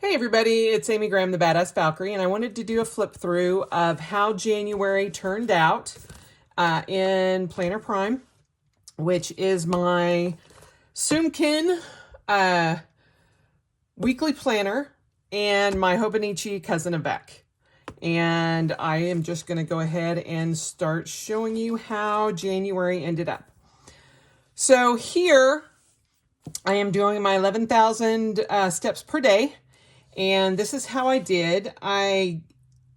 Hey everybody, it's Amy Graham, the Badass Valkyrie, and I wanted to do a flip through of how January turned out in Planner Prime, which is my Soumkine Weekly Planner and my Hobonichi Cousin Avec. And I am just going to go ahead and start showing you how January ended up. So here I am doing my 11,000 steps per day. And this is how I did.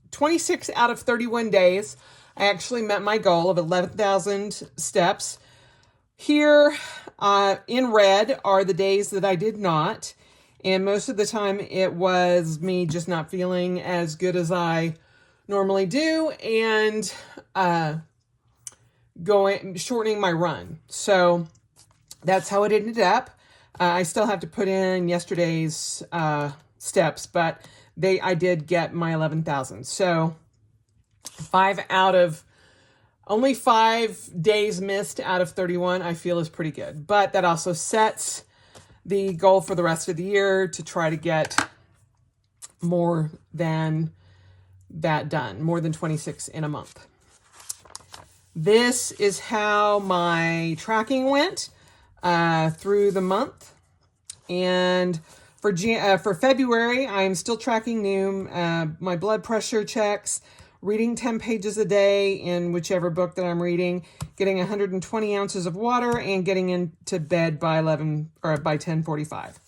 26 out of 31 days, I actually met my goal of 11,000 steps. Here in red are the days that I did not. And most of the time it was me just not feeling as good as I normally do and shortening my run. So that's how it ended up. I still have to put in yesterday's steps, but I did get my 11,000. So only 5 days missed out of 31, I feel is pretty good. But that also sets the goal for the rest of the year to try to get more than that done, more than 26 in a month. This is how my tracking went through the month. And for February, I'm still tracking my blood pressure checks, reading 10 pages a day in whichever book that I'm reading, getting 120 ounces of water, and getting into bed by 10:45.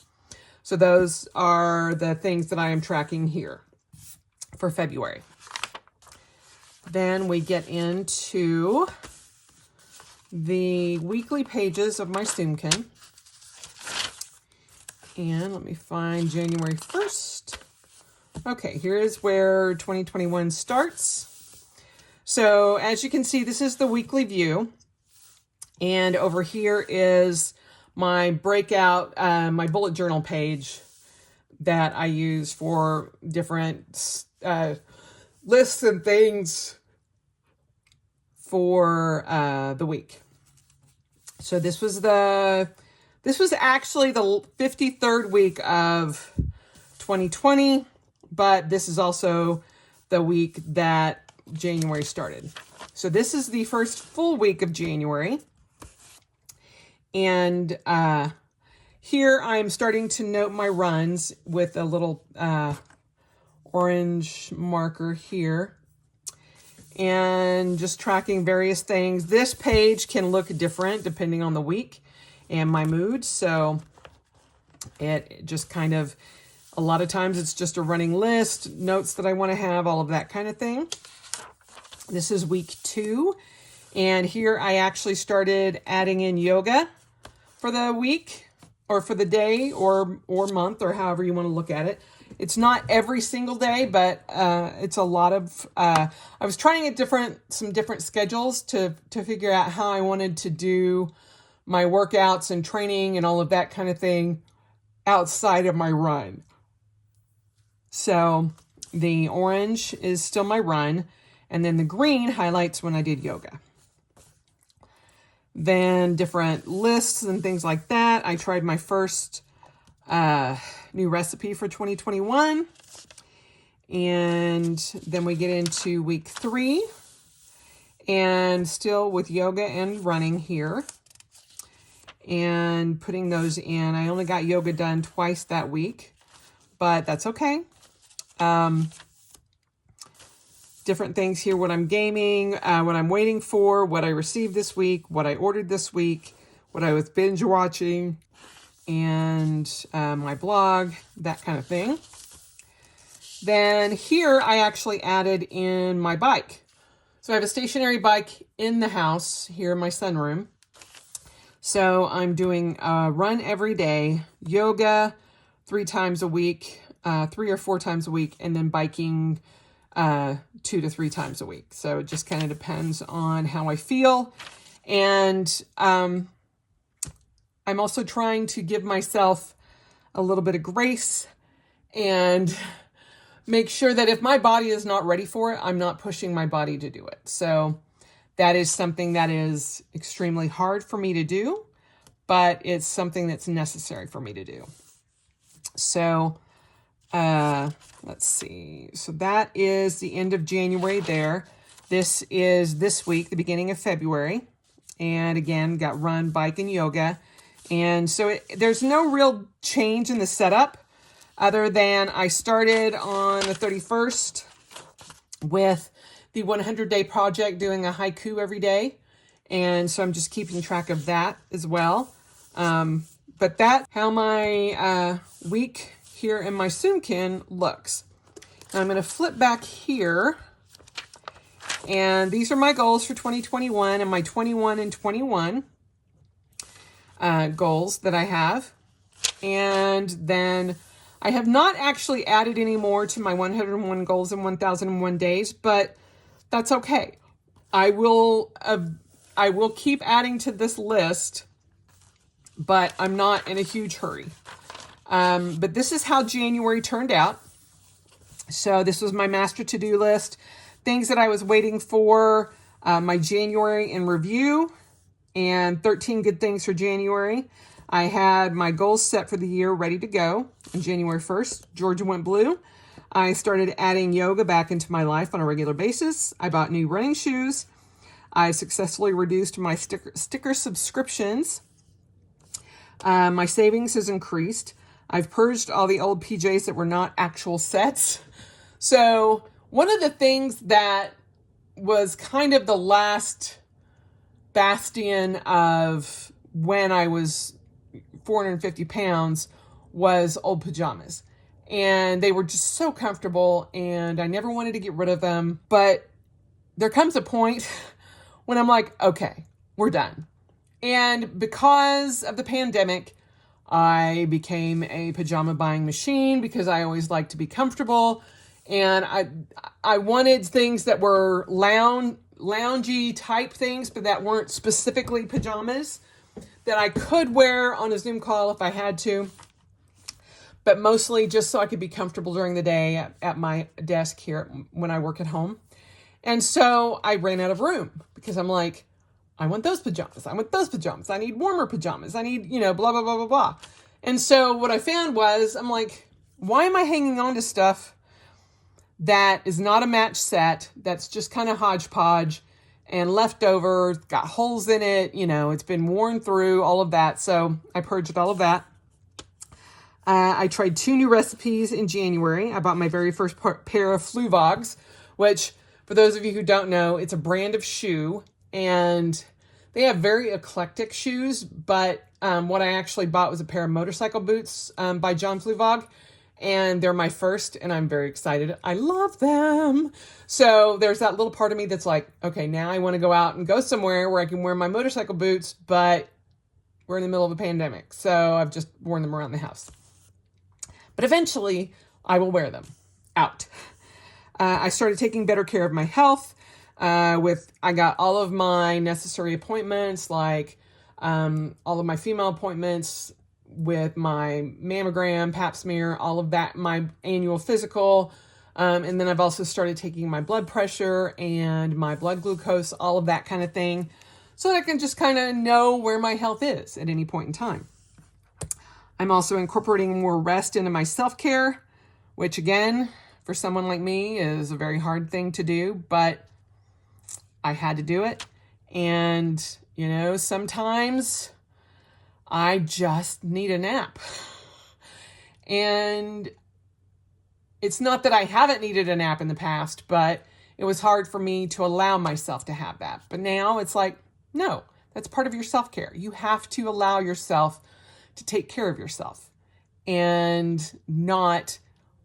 So those are the things that I am tracking here for February. Then we get into the weekly pages of my Soumkine. And let me find January 1st. Okay, here is where 2021 starts. So as you can see, this is the weekly view. And over here is my breakout, my bullet journal page that I use for different lists and things for the week. So this was actually the 53rd week of 2020, but this is also the week that January started. So this is the first full week of January. And here I'm starting to note my runs with a little orange marker here. And just tracking various things. This page can look different depending on the week and my mood. So it just kind of, a lot of times it's just a running list, notes that I want to have, all of that kind of thing. This is week 2. And here I actually started adding in yoga for the week or for the day or month or however you want to look at it. It's not every single day, but it's a lot of, I was trying some different schedules to figure out how I wanted to do my workouts and training and all of that kind of thing outside of my run. So the orange is still my run, and then the green highlights when I did yoga. Then different lists and things like that. I tried my first new recipe for 2021. And then we get into week 3. And still with yoga and running here. And putting those in. I only got yoga done twice that week, but that's okay. Different things here, what I'm gaming, what I'm waiting for, what I received this week, what I ordered this week, what I was binge watching, and my blog, that kind of thing. Then here I actually added in my bike. So I have a stationary bike in the house here in my sunroom. So I'm doing a run every day, yoga 3 times a week, 3 or 4 times a week, and then biking 2 to 3 times a week. So it just kind of depends on how I feel. And I'm also trying to give myself a little bit of grace and make sure that if my body is not ready for it, I'm not pushing my body to do it. So that is something that is extremely hard for me to do, but it's something that's necessary for me to do. So Let's see. So that is the end of January there. This is this week, the beginning of February. And again, got run, bike, and yoga. And so there's no real change in the setup other than I started on the 31st with the 100-day project, doing a haiku every day. And so I'm just keeping track of that as well. But that's how my week here in my Soumkine looks. Now I'm going to flip back here. And these are my goals for 2021 and my 21 and 21 goals that I have. And then I have not actually added any more to my 101 goals in 1001 days, but that's okay. I will keep adding to this list, but I'm not in a huge hurry. But this is how January turned out. So this was my master to-do list. Things that I was waiting for, my January in review, and 13 good things for January. I had my goals set for the year ready to go on January 1st. Georgia went blue. I started adding yoga back into my life on a regular basis. I bought new running shoes. I successfully reduced my sticker subscriptions. My savings has increased. I've purged all the old PJs that were not actual sets. So one of the things that was kind of the last bastion of when I was 450 pounds was old pajamas. And they were just so comfortable and I never wanted to get rid of them. But there comes a point when I'm like, okay, we're done. And because of the pandemic, I became a pajama buying machine because I always like to be comfortable. And I wanted things that were loungy type things, but that weren't specifically pajamas that I could wear on a Zoom call if I had to, but mostly just so I could be comfortable during the day at my desk here when I work at home. And so I ran out of room because I'm like, I want those pajamas. I want those pajamas. I need warmer pajamas. I need, blah, blah, blah, blah, blah. And so what I found was, I'm like, why am I hanging on to stuff that is not a match set, that's just kind of hodgepodge and leftover, got holes in it, it's been worn through, all of that. So I purged all of that. I tried 2 new recipes in January. I bought my very first pair of Fluvogs, which, for those of you who don't know, it's a brand of shoe, and they have very eclectic shoes, but what I actually bought was a pair of motorcycle boots by John Fluvog. And they're my first, and I'm very excited. I love them. So there's that little part of me that's like, okay, now I want to go out and go somewhere where I can wear my motorcycle boots, but we're in the middle of a pandemic. So I've just worn them around the house. But eventually, I will wear them out. I started taking better care of my health. I got all of my necessary appointments, like all of my female appointments, with my mammogram, pap smear, all of that, my annual physical. And then I've also started taking my blood pressure and my blood glucose, all of that kind of thing, so that I can just kind of know where my health is at any point in time. I'm also incorporating more rest into my self-care, which again, for someone like me, is a very hard thing to do, but I had to do it. And, sometimes I just need a nap. And it's not that I haven't needed a nap in the past, but it was hard for me to allow myself to have that. But now it's like, no, that's part of your self-care. You have to allow yourself to take care of yourself and not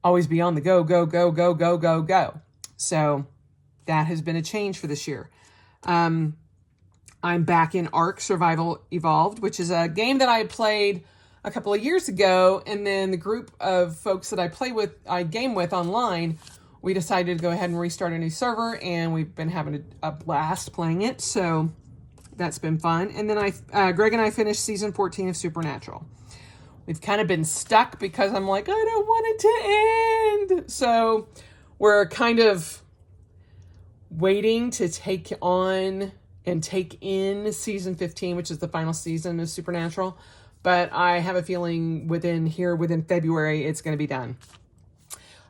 always be on the go, go, go, go, go, go, go. So that has been a change for this year. I'm back in Ark Survival Evolved, which is a game that I had played a couple of years ago. And then the group of folks that I game with online, we decided to go ahead and restart a new server, and we've been having a blast playing it. So that's been fun. And then Greg and I finished season 14 of Supernatural. We've kind of been stuck because I'm like, I don't want it to end. So we're kind of waiting to take on and take in season 15, which is the final season of Supernatural. But I have a feeling within February, it's going to be done.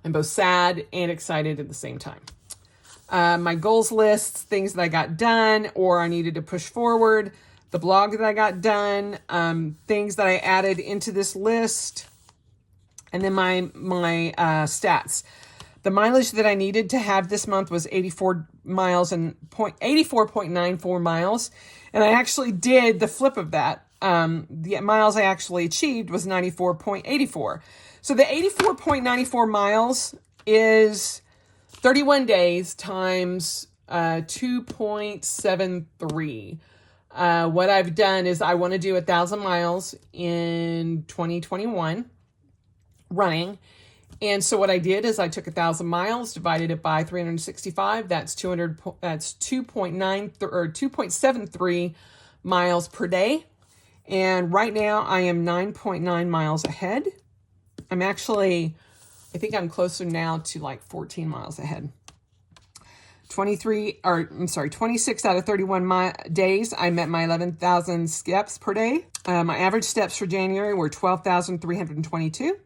I'm both sad and excited at the same time. My goals lists, things that I got done or I needed to push forward, the blog that I got done, things that I added into this list, and then my stats. The mileage that I needed to have this month was 84 miles and 84.94 miles. And I actually did the flip of that. The miles I actually achieved was 94.84. So the 84.94 miles is 31 days times 2.73. What I've done is I want to do 1,000 miles in 2021 running. And so what I did is I took 1,000 miles, divided it by 365. That's 2.73 miles per day. And right now I am 9.9 miles ahead. I think I'm closer now to like 14 miles ahead. 26 out of 31 days, I met my 11,000 steps per day. My average steps for January were 12,322.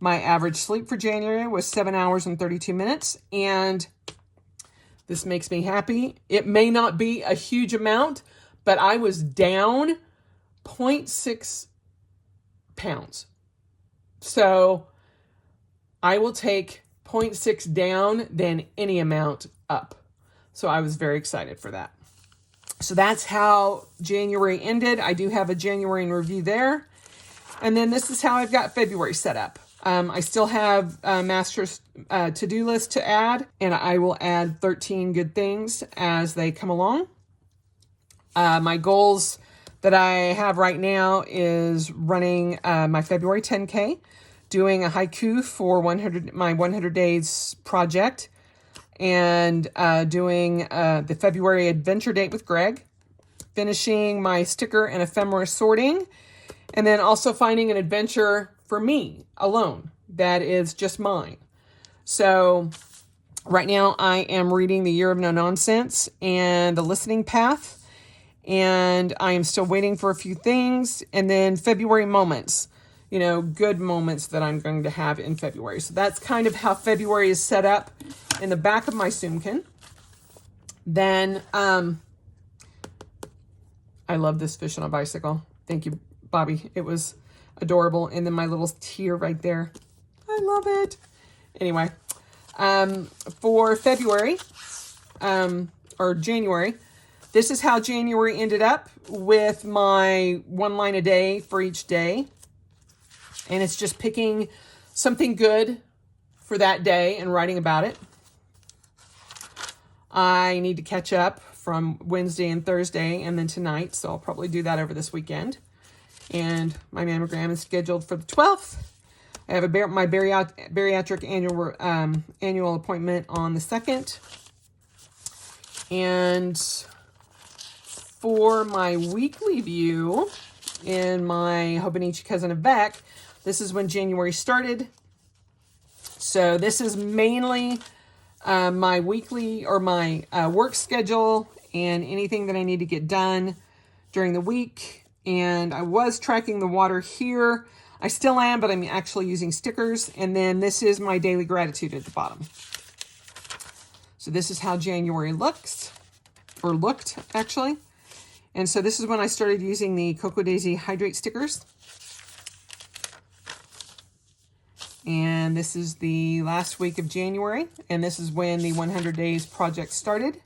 My average sleep for January was 7 hours and 32 minutes. And this makes me happy. It may not be a huge amount, but I was down 0.6 pounds. So I will take 0.6 down than any amount up. So I was very excited for that. So that's how January ended. I do have a January in review there. And then this is how I've got February set up. I still have a master's to-do list to add, and I will add 13 good things as they come along. My goals that I have right now is running my February 10K, doing a haiku for my 100 days project, and doing the February adventure date with Greg, finishing my sticker and ephemera sorting, and then also finding an adventure for me alone that is just mine. So right now I am reading The Year of No Nonsense and The Listening Path, and I am still waiting for a few things. And then February moments, good moments that I'm going to have in February. So that's kind of how February is set up in the back of my Soumkine. Then I love this fish on a bicycle. Thank you, Bobby. It was adorable. And then my little tear right there. I love it. Anyway, for February, or January, this is how January ended up with my 1 line a day for each day. And it's just picking something good for that day and writing about it. I need to catch up from Wednesday and Thursday and then tonight. So I'll probably do that over this weekend. And my mammogram is scheduled for the 12th. I have my bariatric annual appointment on the 2nd. And for my weekly view in my Hobonichi Cousin Avec, this is when January started. So this is mainly my weekly or my work schedule and anything that I need to get done during the week. And I was tracking the water here. I still am, but I'm actually using stickers. And then this is my daily gratitude at the bottom. So this is how January looked, actually. And so this is when I started using the Cocoa Daisy Hydrate stickers. And this is the last week of January. And this is when the 100 Days project started.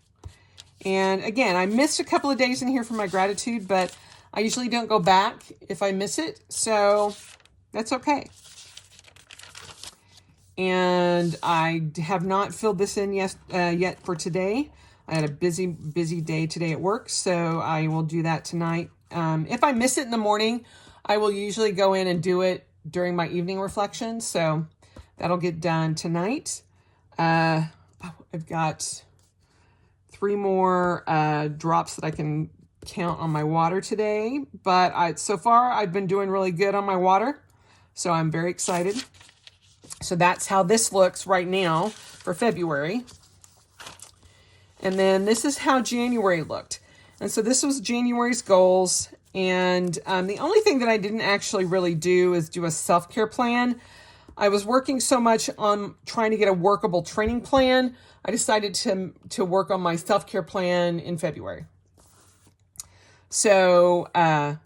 And again, I missed a couple of days in here for my gratitude, but I usually don't go back if I miss it, so that's okay. And I have not filled this in yet for today. I had a busy day today at work, so I will do that tonight. If I miss it in the morning, I will usually go in and do it during my evening reflection, so that'll get done tonight. I've got 3 more drops that I can count on my water today, but so far I've been doing really good on my water, so I'm very excited. So that's how this looks right now for February. And then this is how January looked. And so this was January's goals. And the only thing that I didn't actually really do is do a self-care plan. I was working so much on trying to get a workable training plan, I decided to work on my self-care plan in February. So, and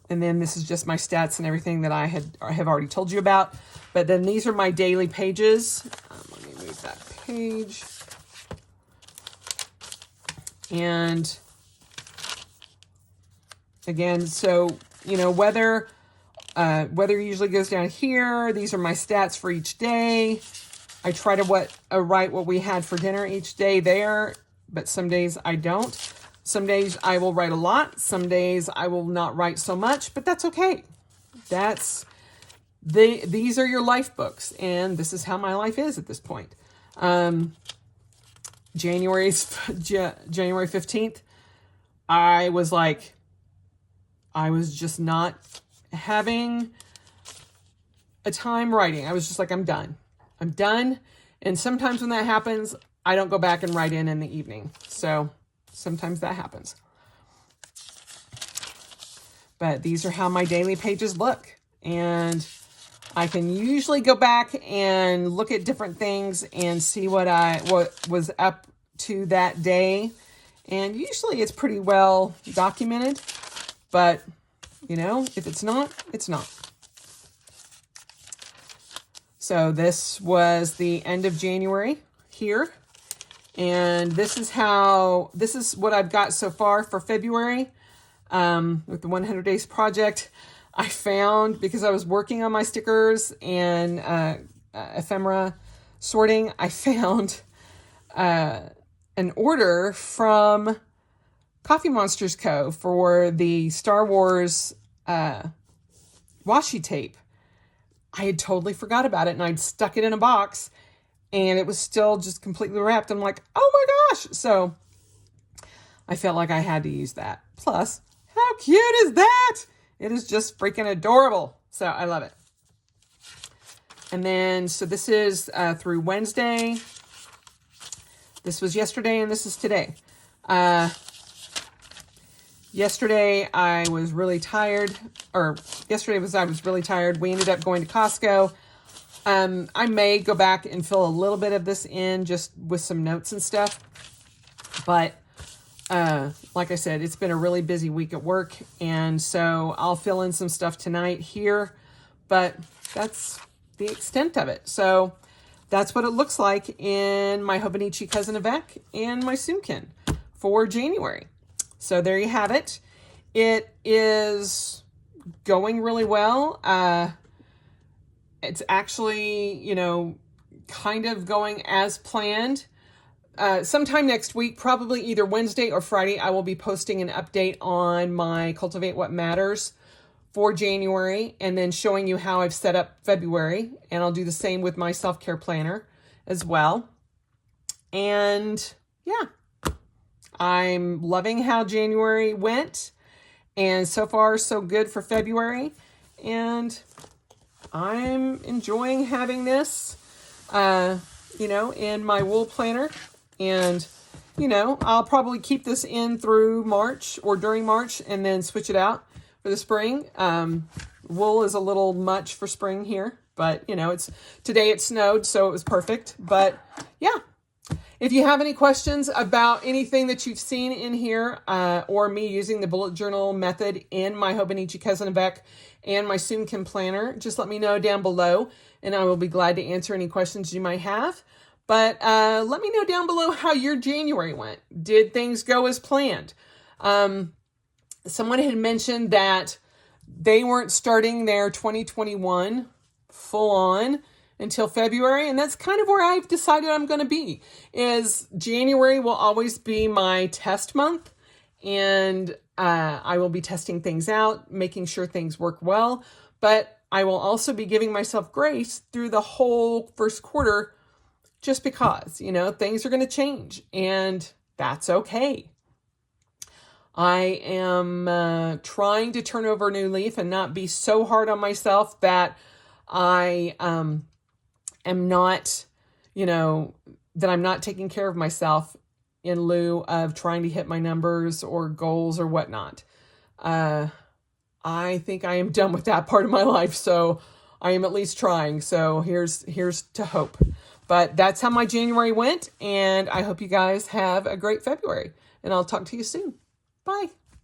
then this is just my stats and everything that I have already told you about. But then these are my daily pages. Let me move that page. And again, so, weather usually goes down here. These are my stats for each day. I try to write what we had for dinner each day there, but some days I don't. Some days I will write a lot. Some days I will not write so much, but that's okay. These are your life books, and this is how my life is at this point. January 15th, I was just not having a time writing. I was just like, I'm done. And sometimes when that happens, I don't go back and write in the evening. So sometimes that happens. But these are how my daily pages look. And I can usually go back and look at different things and see what was up to that day. And usually it's pretty well documented. But, if it's not, it's not. So this was the end of January here. And this is what I've got so far for February with the 100 Days Project. I found, because I was working on my stickers and ephemera sorting, I found an order from Coffee Monsters Co. for the Star Wars washi tape. I had totally forgot about it, and I'd stuck it in a box, and it was still just completely wrapped. I'm like, oh my gosh. So I felt like I had to use that. Plus, how cute is that? It is just freaking adorable. So I love it. And then, so this is through Wednesday. This was yesterday, and this is today. Yesterday I was really tired. I was really tired. We ended up going to Costco. I may go back and fill a little bit of this in just with some notes and stuff. But like I said, it's been a really busy week at work. And so I'll fill in some stuff tonight here. But that's the extent of it. So that's what it looks like in my Hobonichi Cousin Avec and my Soumkine for January. So there you have it. It is going really well. It's actually, kind of going as planned. Sometime next week, probably either Wednesday or Friday, I will be posting an update on my Cultivate What Matters for January, and then showing you how I've set up February. And I'll do the same with my self-care planner as well. And yeah, I'm loving how January went, and so far so good for February, and I'm enjoying having this, in my wool planner, and, I'll probably keep this in through March or during March and then switch it out for the spring. Wool is a little much for spring here, but, today it snowed, so it was perfect, but yeah. If you have any questions about anything that you've seen in here, or me using the bullet journal method in my Hobonichi Cousin Avec and my Soumkine planner, just let me know down below, and I will be glad to answer any questions you might have. But let me know down below how your January went. Did things go as planned? Someone had mentioned that they weren't starting their 2021 full on until February, and that's kind of where I've decided I'm going to be. Is January will always be my test month, and I will be testing things out, making sure things work well, but I will also be giving myself grace through the whole first quarter, just because, things are going to change, and that's okay. I am trying to turn over a new leaf and not be so hard on myself that I am not, that I'm not taking care of myself in lieu of trying to hit my numbers or goals or whatnot. I think I am done with that part of my life. So I am at least trying. So here's to hope. But that's how my January went. And I hope you guys have a great February. And I'll talk to you soon. Bye.